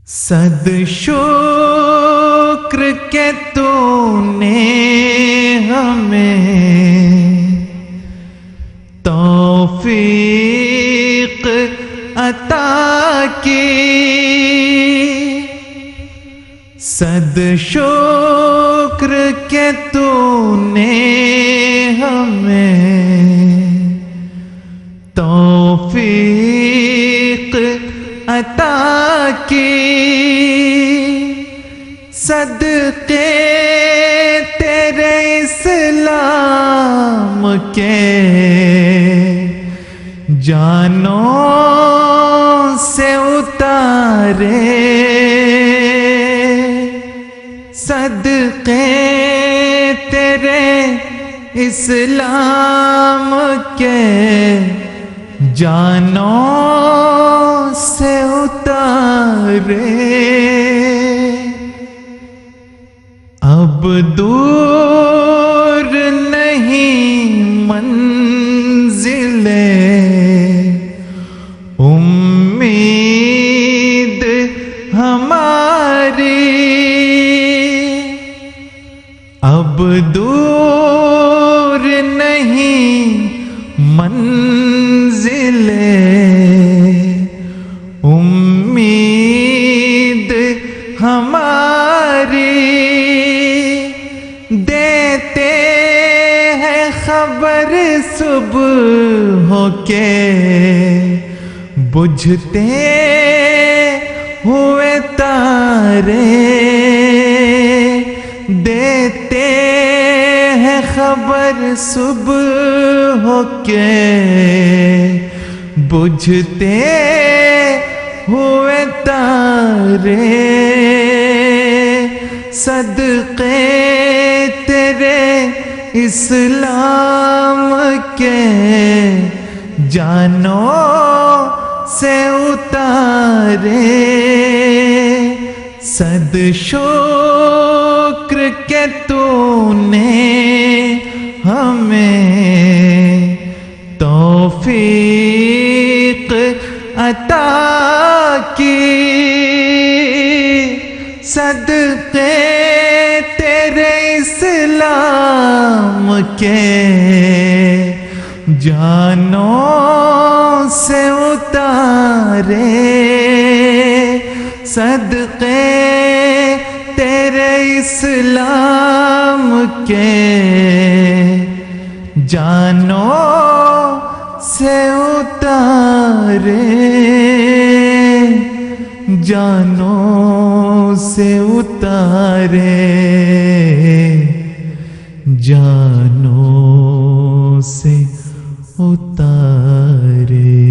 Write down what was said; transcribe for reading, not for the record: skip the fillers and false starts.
صد شکر کہ تو نے ہمیں توفیق عطا کی، صد شکر کہ تو نے ہمیں توفیق عطا کی، صدقے تیرے اسلام کے جانوں سے اتارے، صدقے تیرے اسلام کے جانوں سے اتارے، اب دور نہیں منزل امید ہماری، اب دور نہیں منزل امید ہماری، دیتے ہیں خبر صبح کے بجھتے ہوئے تارے، دیتے ہیں خبر صبح کے بجھتے ہوئے تارے، صدقے تیرے اسلام کے جانوں سے اتارے، صد شکر کہ تو نے ہمیں توفیق عطا کی، صدقے تیرے اسلام کے جانوں سے اتارے، صدقے تیرے اسلام کے جانوں سے اتارے، جانوں سے اتارے، جانوں سے اتارے۔